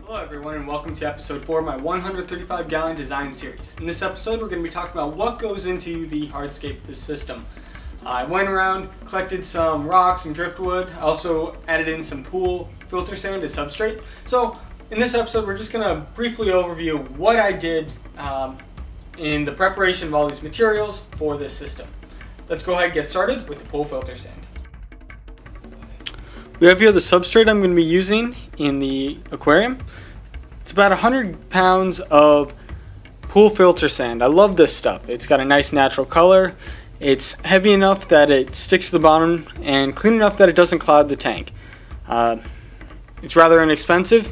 Hello everyone and welcome to episode 4 of my 135 gallon design series. In this episode we're going to be talking about what goes into the hardscape of this system. I went around, collected some rocks and driftwood. I also added in some pool filter sand as substrate. So in this episode we're just going to briefly overview what I did in the preparation of all these materials for this system. Let's go ahead and get started with the pool filter sand. We have here the substrate I'm going to be using in the aquarium. It's about 100 pounds of pool filter sand. I love this stuff. It's got a nice natural color. It's heavy enough that it sticks to the bottom and clean enough that it doesn't clog the tank. It's rather inexpensive.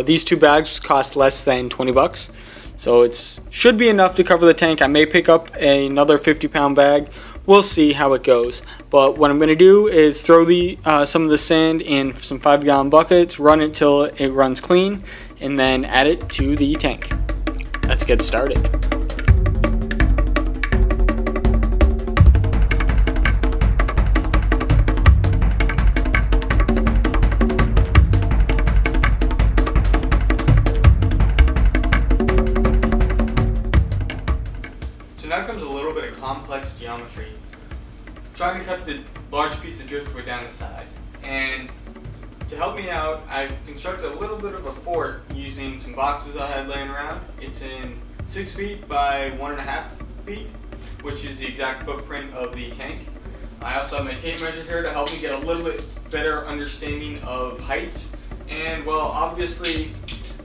These two bags cost less than 20 bucks. So it should be enough to cover the tank. I may pick up another 50-pound bag. We'll see how it goes. But what I'm going to do is throw some of the sand in some 5-gallon buckets, run it till it runs clean, and then add it to the tank. Let's get started. So now comes a little bit of complex geometry. Trying to cut the large piece of driftwood down to size. And to help me out, I've constructed a little bit of a fort using some boxes I had laying around. It's in 6 feet by 1.5 feet, which is the exact footprint of the tank. I also have my tape measure here to help me get a little bit better understanding of height. And well, obviously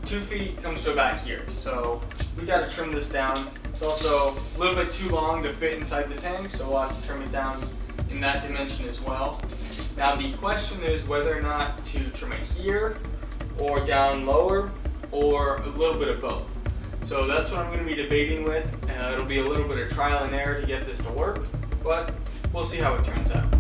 2 feet comes to about here, so we got to trim this down. It's also a little bit too long to fit inside the tank, so we'll have to trim it down in that dimension as well. Now the question is whether or not to trim it here or down lower or a little bit of both. So that's what I'm going to be debating with. It'll be a little bit of trial and error to get this to work, but we'll see how it turns out.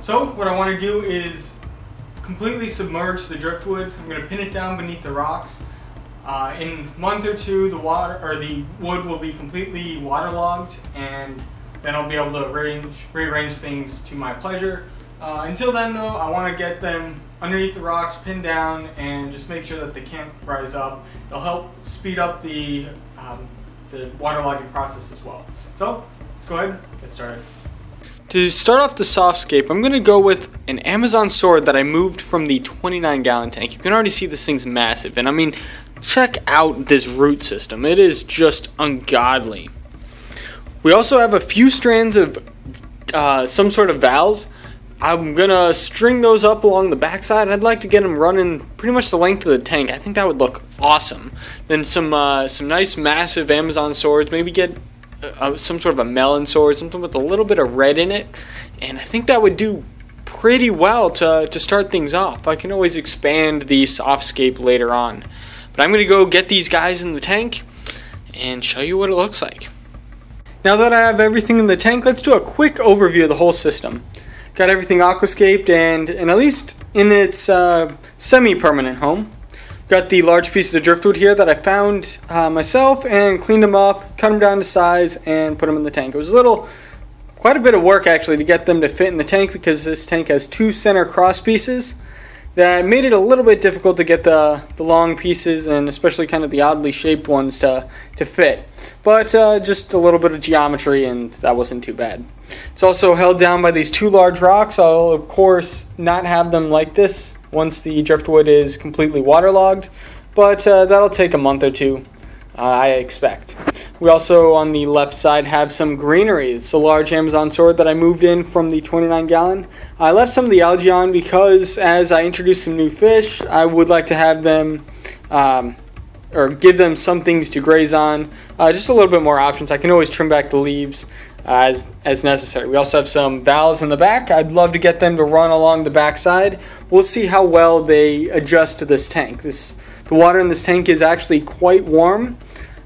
So what I want to do is completely submerge the driftwood. I'm going to pin it down beneath the rocks. In a month or two, the wood will be completely waterlogged, and then I'll be able to rearrange things to my pleasure. Until then, though, I want to get them underneath the rocks, pinned down, and just make sure that they can't rise up. It'll help speed up the waterlogging process as well. So let's go ahead and get started. To start off the softscape, I'm going to go with an Amazon sword that I moved from the 29-gallon tank. You can already see this thing's massive, and I mean, check out this root system. It is just ungodly. We also have a few strands of some sort of valves. I'm going to string those up along the backside. I'd like to get them running pretty much the length of the tank. I think that would look awesome. Then some nice massive Amazon swords, maybe get some sort of a melon sword, something with a little bit of red in it, and I think that would do pretty well to start things off. I can always expand the softscape later on, but I'm going to go get these guys in the tank and show you what it looks like. Now that I have everything in the tank, let's do a quick overview of the whole system. Got everything aquascaped and at least in its semi-permanent home. Got the large pieces of driftwood here that I found myself and cleaned them up, cut them down to size, and put them in the tank. It was quite a bit of work actually to get them to fit in the tank because this tank has 2 center cross pieces that made it a little bit difficult to get the long pieces and especially kind of the oddly shaped ones to fit. But just a little bit of geometry and that wasn't too bad. It's also held down by these two large rocks. I'll of course not have them like this once the driftwood is completely waterlogged, but that'll take a month or two, I expect. We also on the left side have some greenery. It's a large Amazon sword that I moved in from the 29 gallon. I left some of the algae on because as I introduce some new fish, I would like to have them or give them some things to graze on, just a little bit more options. I can always trim back the leaves as necessary. We also have some valves in the back. I'd love to get them to run along the back side. We'll see how well they adjust to this tank. The water in this tank is actually quite warm,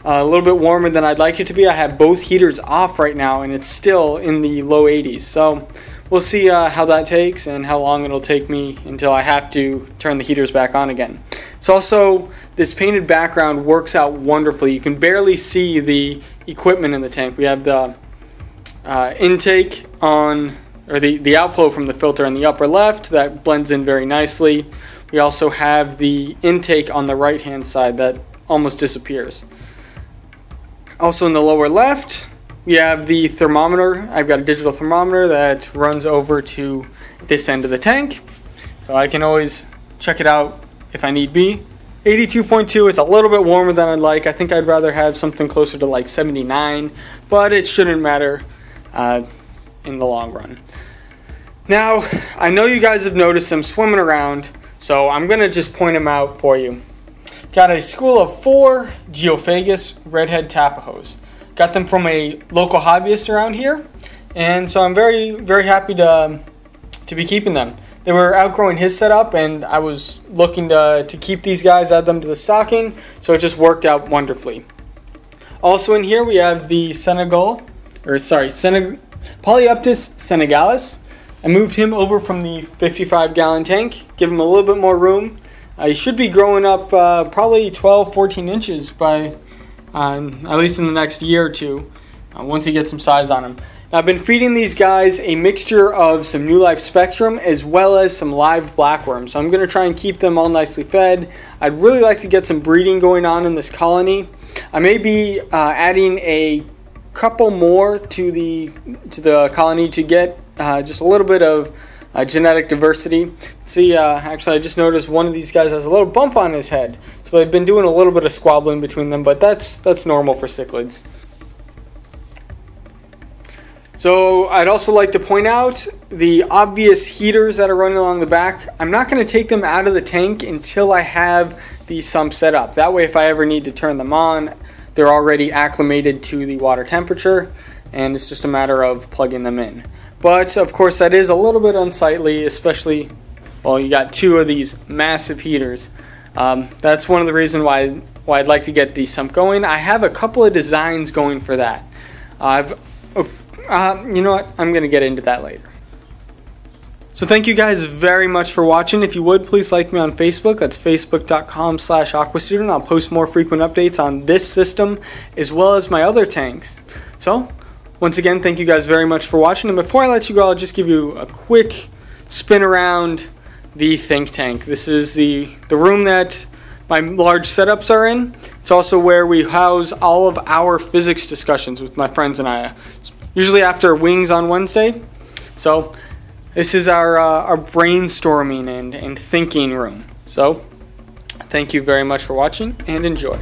a little bit warmer than I'd like it to be. I have both heaters off right now and it's still in the low 80s. So we'll see how that takes and how long it'll take me until I have to turn the heaters back on again. It's also, this painted background works out wonderfully. You can barely see the equipment in the tank. We have the intake on, or the outflow from the filter in the upper left that blends in very nicely. We also have the intake on the right hand side that almost disappears. Also in the lower left we have the thermometer. I've got a digital thermometer that runs over to this end of the tank, so I can always check it out if I need be. 82.2, it's a little bit warmer than I'd like. I think I'd rather have something closer to like 79, but it shouldn't matter in the long run. Now, I know you guys have noticed them swimming around, so I'm going to just point them out for you. Got a school of 4 Geophagus redhead tapajos. Got them from a local hobbyist around here, and so I'm very, very happy to be keeping them. They were outgrowing his setup, and I was looking to keep these guys, add them to the stocking, so it just worked out wonderfully. Also in here we have the Polyptus senegalis. I moved him over from the 55 gallon tank, give him a little bit more room. He should be growing up probably 12-14 inches by at least in the next year or two, once he gets some size on him. Now, I've been feeding these guys a mixture of some New Life Spectrum as well as some live blackworms. So I'm going to try and keep them all nicely fed. I'd really like to get some breeding going on in this colony. I may be adding a couple more to the colony to get just a little bit of genetic diversity. See, actually I just noticed one of these guys has a little bump on his head. So they've been doing a little bit of squabbling between them, but that's normal for cichlids. So I'd also like to point out the obvious heaters that are running along the back. I'm not going to take them out of the tank until I have the sump set up. That way if I ever need to turn them on, they're already acclimated to the water temperature, and it's just a matter of plugging them in. But of course that is a little bit unsightly, especially, well, you got 2 of these massive heaters. That's one of the reasons why I'd like to get the sump going. I have a couple of designs going for that. You know what? I'm going to get into that later. So thank you guys very much for watching. If you would, please like me on Facebook. That's facebook.com/aquastudent. I'll post more frequent updates on this system as well as my other tanks. So once again, thank you guys very much for watching. And before I let you go, I'll just give you a quick spin around the think tank. This is the room that my large setups are in. It's also where we house all of our physics discussions with my friends and I, usually after wings on Wednesday. So this is our brainstorming and thinking room. So thank you very much for watching and enjoy.